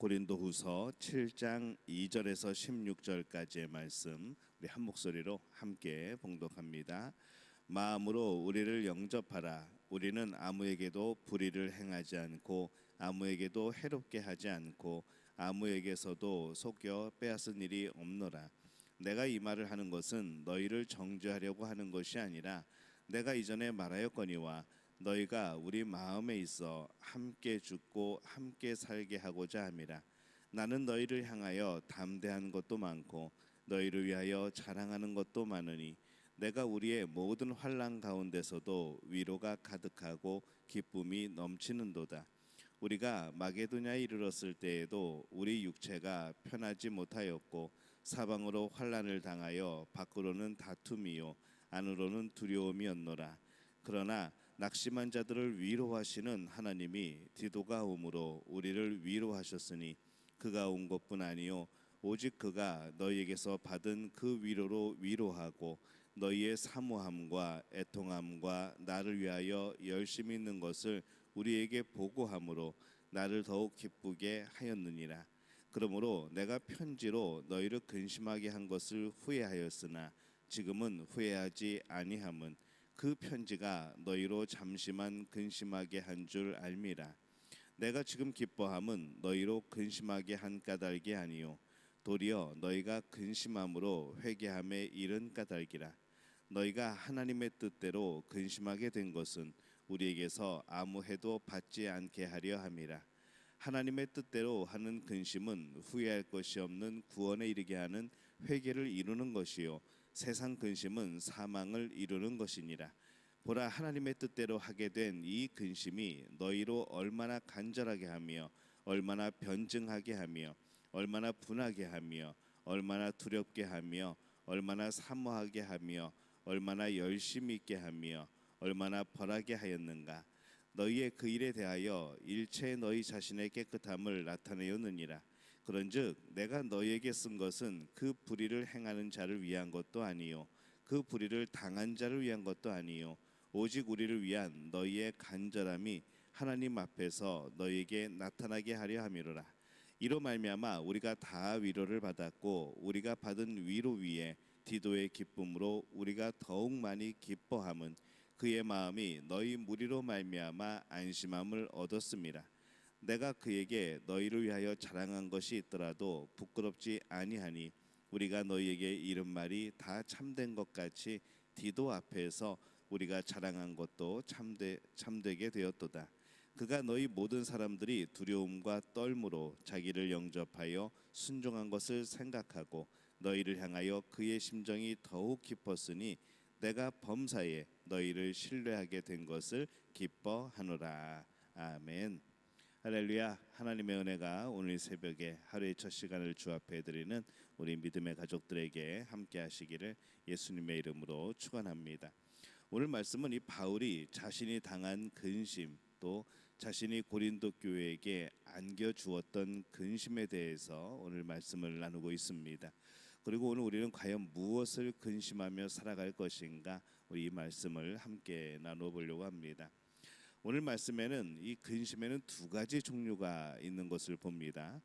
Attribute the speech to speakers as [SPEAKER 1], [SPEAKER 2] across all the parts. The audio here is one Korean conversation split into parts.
[SPEAKER 1] 고린도후서 7장 2절에서 16절까지의 말씀 우리 한 목소리로 함께 봉독합니다. 마음으로 우리를 영접하라. 우리는 아무에게도 불의를 행하지 않고 아무에게도 해롭게 하지 않고 아무에게서도 속여 빼앗은 일이 없노라. 내가 이 말을 하는 것은 너희를 정죄하려고 하는 것이 아니라 내가 이전에 말하였거니와 너희가 우리 마음에 있어 함께 죽고 함께 살게 하고자 함이라. 나는 너희를 향하여 담대한 것도 많고 너희를 위하여 자랑하는 것도 많으니 내가 우리의 모든 환난 가운데서도 위로가 가득하고 기쁨이 넘치는도다. 우리가 마게도냐에 이르렀을 때에도 우리 육체가 편하지 못하였고 사방으로 환난을 당하여 밖으로는 다툼이요 안으로는 두려움이었노라. 그러나 낙심한 자들을 위로하시는 하나님이 디도가 오므로 우리를 위로하셨으니 그가 온 것뿐 아니요 오직 그가 너희에게서 받은 그 위로로 위로하고 너희의 사모함과 애통함과 나를 위하여 열심히 있는 것을 우리에게 보고함으로 나를 더욱 기쁘게 하였느니라. 그러므로 내가 편지로 너희를 근심하게 한 것을 후회하였으나 지금은 후회하지 아니함은 그 편지가 너희로 잠시만 근심하게 한 줄 알미라. 내가 지금 기뻐함은 너희로 근심하게 한 까닭이 아니요 도리어 너희가 근심함으로 회개함에 이른 까닭이라. 너희가 하나님의 뜻대로 근심하게 된 것은 우리에게서 아무 해도 받지 않게 하려 함이라. 하나님의 뜻대로 하는 근심은 후회할 것이 없는 구원에 이르게 하는 회개를 이루는 것이요 세상 근심은 사망을 이루는 것이니라. 보라, 하나님의 뜻대로 하게 된 이 근심이 너희로 얼마나 간절하게 하며 얼마나 변증하게 하며 얼마나 분하게 하며 얼마나 두렵게 하며 얼마나 사모하게 하며 얼마나 열심히 있게 하며 얼마나 벌하게 하였는가. 너희의 그 일에 대하여 일체 너희 자신의 깨끗함을 나타내었느니라. 그런즉 내가 너희에게 쓴 것은 그 불의를 행하는 자를 위한 것도 아니요 그 불의를 당한 자를 위한 것도 아니요 오직 우리를 위한 너희의 간절함이 하나님 앞에서 너희에게 나타나게 하려 함이로라. 이로 말미암아 우리가 다 위로를 받았고 우리가 받은 위로 위에 디도의 기쁨으로 우리가 더욱 많이 기뻐함은 그의 마음이 너희 무리로 말미암아 안심함을 얻었음이라. 내가 그에게 너희를 위하여 자랑한 것이 있더라도 부끄럽지 아니하니 우리가 너희에게 이른 말이 다 참된 것 같이 디도 앞에서 우리가 자랑한 것도 참되게 되었도다. 그가 너희 모든 사람들이 두려움과 떨므로 자기를 영접하여 순종한 것을 생각하고 너희를 향하여 그의 심정이 더욱 깊었으니 내가 범사에 너희를 신뢰하게 된 것을 기뻐하노라. 아멘. 할렐루야. 하나님의 은혜가 오늘 새벽에 하루의 첫 시간을 주 앞에 드리는 우리 믿음의 가족들에게 함께 하시기를 예수님의 이름으로 축원합니다. 오늘 말씀은 이 바울이 자신이 당한 근심 또 자신이 고린도 교회에게 안겨주었던 근심에 대해서 오늘 말씀을 나누고 있습니다. 그리고 오늘 우리는 과연 무엇을 근심하며 살아갈 것인가, 우리 이 말씀을 함께 나눠보려고 합니다. 오늘 말씀에는 이 근심에는 두 가지 종류가 있는 것을 봅니다.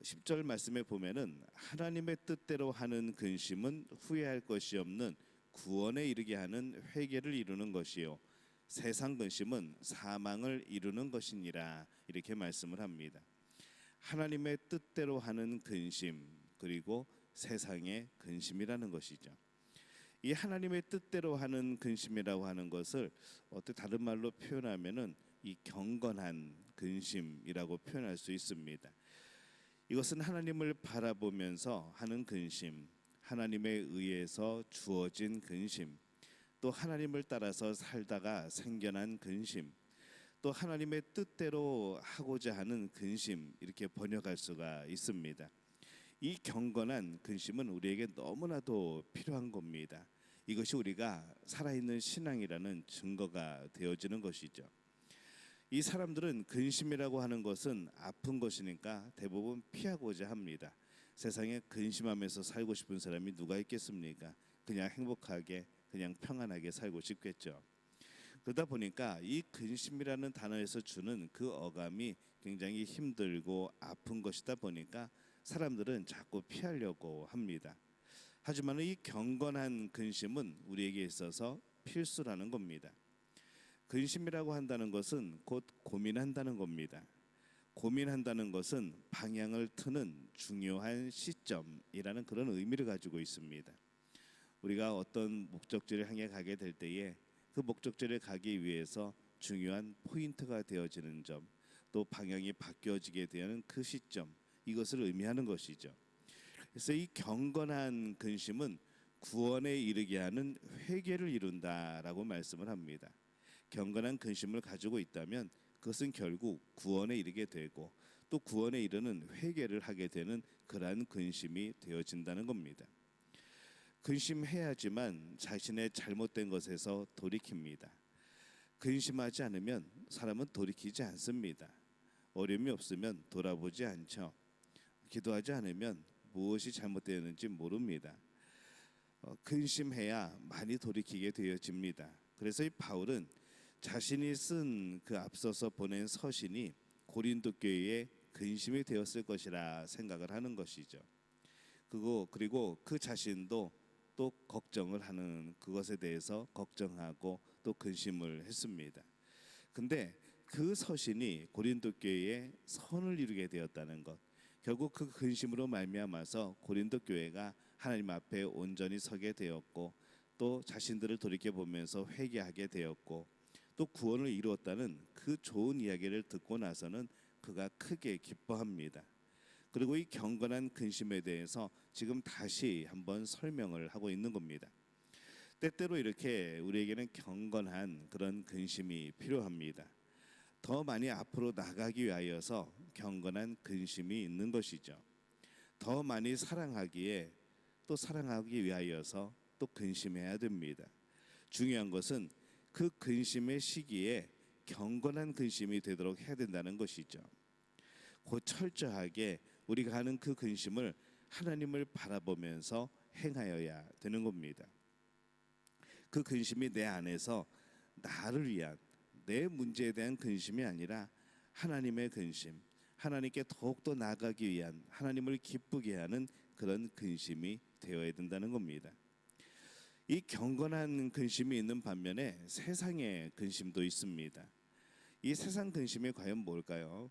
[SPEAKER 1] 10절 말씀에 보면은 하나님의 뜻대로 하는 근심은 후회할 것이 없는 구원에 이르게 하는 회개를 이루는 것이요 세상 근심은 사망을 이루는 것이니라, 이렇게 말씀을 합니다. 하나님의 뜻대로 하는 근심, 그리고 세상의 근심이라는 것이죠. 이 하나님의 뜻대로 하는 근심이라고 하는 것을 어떻게 다른 말로 표현하면은 이 경건한 근심이라고 표현할 수 있습니다. 이것은 하나님을 바라보면서 하는 근심, 하나님에 의해서 주어진 근심, 또 하나님을 따라서 살다가 생겨난 근심, 또 하나님의 뜻대로 하고자 하는 근심, 이렇게 번역할 수가 있습니다. 이 경건한 근심은 우리에게 너무나도 필요한 겁니다. 이것이 우리가 살아있는 신앙이라는 증거가 되어지는 것이죠. 이 사람들은 근심이라고 하는 것은 아픈 것이니까 대부분 피하고자 합니다. 세상에 근심하면서 살고 싶은 사람이 누가 있겠습니까? 그냥 행복하게, 그냥 평안하게 살고 싶겠죠. 그러다 보니까 이 근심이라는 단어에서 주는 그 어감이 굉장히 힘들고 아픈 것이다 보니까 사람들은 자꾸 피하려고 합니다. 하지만 이 경건한 근심은 우리에게 있어서 필수라는 겁니다. 근심이라고 한다는 것은 곧 고민한다는 겁니다. 고민한다는 것은 방향을 트는 중요한 시점이라는 그런 의미를 가지고 있습니다. 우리가 어떤 목적지를 향해 가게 될 때에 그 목적지를 가기 위해서 중요한 포인트가 되어지는 점, 또 방향이 바뀌어지게 되는 그 시점, 이것을 의미하는 것이죠. 그래서 이 경건한 근심은 구원에 이르게 하는 회개를 이룬다라고 말씀을 합니다. 경건한 근심을 가지고 있다면 그것은 결국 구원에 이르게 되고 또 구원에 이르는 회개를 하게 되는 그러한 근심이 되어진다는 겁니다. 근심해야지만 자신의 잘못된 것에서 돌이킵니다. 근심하지 않으면 사람은 돌이키지 않습니다. 어려움이 없으면 돌아보지 않죠. 기도하지 않으면 무엇이 잘못되었는지 모릅니다. 근심해야 많이 돌이키게 되어집니다. 그래서 이 바울은 자신이 쓴 그 앞서서 보낸 서신이 고린도 교회에 근심이 되었을 것이라 생각을 하는 것이죠. 그리고 그 자신도 또 걱정을 하는 그것에 대해서 걱정하고 또 근심을 했습니다. 근데 그 서신이 고린도 교회에 선을 이루게 되었다는 것, 결국 그 근심으로 말미암아서 고린도 교회가 하나님 앞에 온전히 서게 되었고 또 자신들을 돌이켜 보면서 회개하게 되었고 또 구원을 이루었다는 그 좋은 이야기를 듣고 나서는 그가 크게 기뻐합니다. 그리고 이 경건한 근심에 대해서 지금 다시 한번 설명을 하고 있는 겁니다. 때때로 이렇게 우리에게는 경건한 그런 근심이 필요합니다. 더 많이 앞으로 나가기 위하여서 경건한 근심이 있는 것이죠. 더 많이 사랑하기에 또 사랑하기 위하여서 또 근심해야 됩니다. 중요한 것은 그 근심의 시기에 경건한 근심이 되도록 해야 된다는 것이죠. 곧 철저하게 우리가 하는 그 근심을 하나님을 바라보면서 행하여야 되는 겁니다. 그 근심이 내 안에서 나를 위한 내 문제에 대한 근심이 아니라 하나님의 근심, 하나님께 더욱더 나아가기 위한 하나님을 기쁘게 하는 그런 근심이 되어야 된다는 겁니다. 이 경건한 근심이 있는 반면에 세상의 근심도 있습니다. 이 세상 근심이 과연 뭘까요?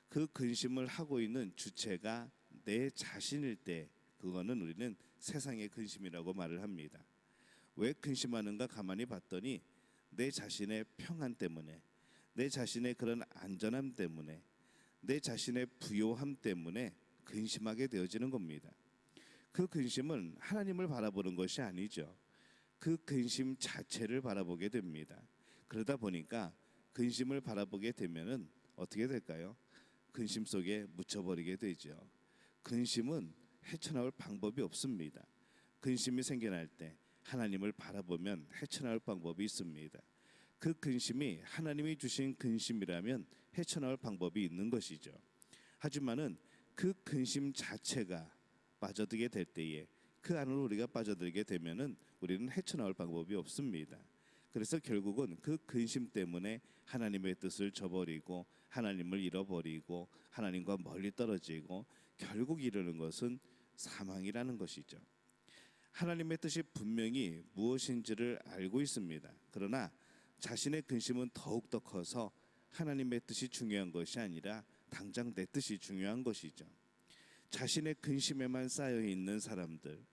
[SPEAKER 1] 그 근심을 하고 있는 주체가 내 자신일 때 그거는 우리는 세상의 근심이라고 말을 합니다. 왜 근심하는가 가만히 봤더니 내 자신의 평안 때문에, 내 자신의 그런 안전함 때문에, 내 자신의 부요함 때문에 근심하게 되어지는 겁니다. 그 근심은 하나님을 바라보는 것이 아니죠. 그 근심 자체를 바라보게 됩니다. 그러다 보니까 근심을 바라보게 되면은 어떻게 될까요? 근심 속에 묻혀버리게 되죠. 근심은 헤쳐나올 방법이 없습니다. 근심이 생겨날 때 하나님을 바라보면 헤쳐나올 방법이 있습니다. 그 근심이 하나님이 주신 근심이라면 헤쳐나올 방법이 있는 것이죠. 하지만은 그 근심 자체가 빠져들게 될 때에 그 안으로 우리가 빠져들게 되면은 우리는 헤쳐나올 방법이 없습니다. 그래서 결국은 그 근심 때문에 하나님의 뜻을 저버리고 하나님을 잃어버리고 하나님과 멀리 떨어지고 결국 이르는 것은 사망이라는 것이죠. 하나님의 뜻이 분명히 무엇인지를 알고 있습니다. 그러나 자신의 근심은 더욱더 커서 하나님의 뜻이 중요한 것이 아니라 당장 내 뜻이 중요한 것이죠. 자신의 근심에만 쌓여 있는 사람들,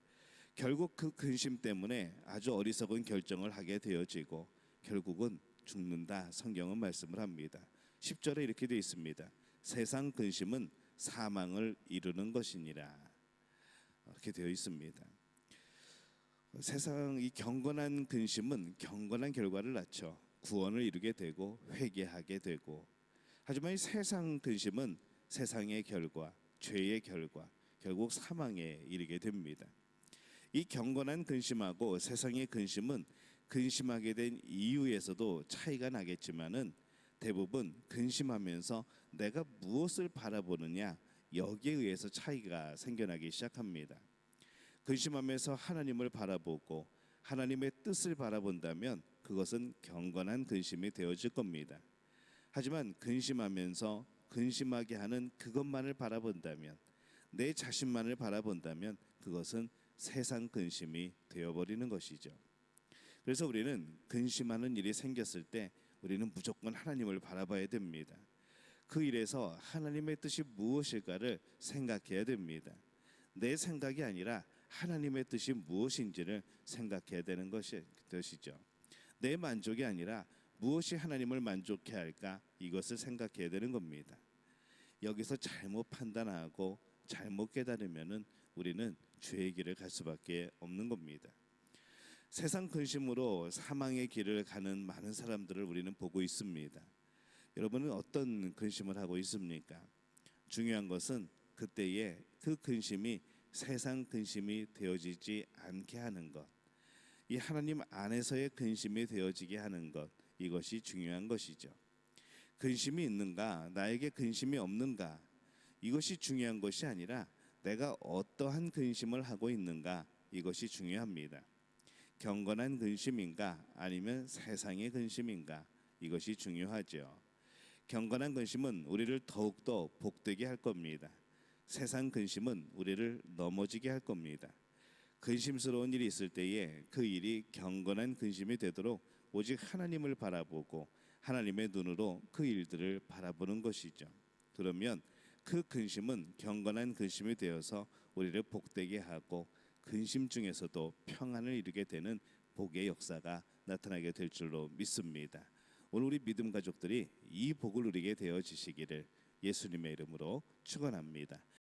[SPEAKER 1] 결국 그 근심 때문에 아주 어리석은 결정을 하게 되어지고 결국은 죽는다. 성경은 말씀을 합니다. 10절에 이렇게 되어 있습니다. 세상 근심은 사망을 이루는 것이니라. 이렇게 되어 있습니다. 세상 이 경건한 근심은 경건한 결과를 낳죠. 구원을 이루게 되고 회개하게 되고. 하지만 이 세상 근심은 세상의 결과, 죄의 결과, 결국 사망에 이르게 됩니다. 이 경건한 근심하고 세상의 근심은 근심하게 된 이유에서도 차이가 나겠지만은 대부분 근심하면서 내가 무엇을 바라보느냐 여기에 의해서 차이가 생겨나기 시작합니다. 근심하면서 하나님을 바라보고 하나님의 뜻을 바라본다면 그것은 경건한 근심이 되어질 겁니다. 하지만 근심하면서 근심하게 하는 그것만을 바라본다면, 내 자신만을 바라본다면 그것은 세상 근심이 되어버리는 것이죠. 그래서 우리는 근심하는 일이 생겼을 때 우리는 무조건 하나님을 바라봐야 됩니다. 그 일에서 하나님의 뜻이 무엇일까를 생각해야 됩니다. 내 생각이 아니라 하나님의 뜻이 무엇인지를 생각해야 되는 것이죠. 내 만족이 아니라 무엇이 하나님을 만족해 할까, 이것을 생각해야 되는 겁니다. 여기서 잘못 판단하고 잘못 깨달으면은 우리는 죄의 길을 갈 수밖에 없는 겁니다. 세상 근심으로 사망의 길을 가는 많은 사람들을 우리는 보고 있습니다. 여러분은 어떤 근심을 하고 있습니까? 중요한 것은 그때에 그 근심이 세상 근심이 되어지지 않게 하는 것, 이 하나님 안에서의 근심이 되어지게 하는 것, 이것이 중요한 것이죠. 근심이 있는가, 나에게 근심이 없는가, 이것이 중요한 것이 아니라 내가 어떠한 근심을 하고 있는가, 이것이 중요합니다. 경건한 근심인가 아니면 세상의 근심인가, 이것이 중요하죠. 경건한 근심은 우리를 더욱더 복되게 할 겁니다. 세상 근심은 우리를 넘어지게 할 겁니다. 근심스러운 일이 있을 때에 그 일이 경건한 근심이 되도록 오직 하나님을 바라보고 하나님의 눈으로 그 일들을 바라보는 것이죠. 그러면 그 근심은 경건한 근심이 되어서 우리를 복되게 하고 근심 중에서도 평안을 이루게 되는 복의 역사가 나타나게 될 줄로 믿습니다. 오늘 우리 믿음 가족들이 이 복을 누리게 되어지시기를 예수님의 이름으로 축원합니다.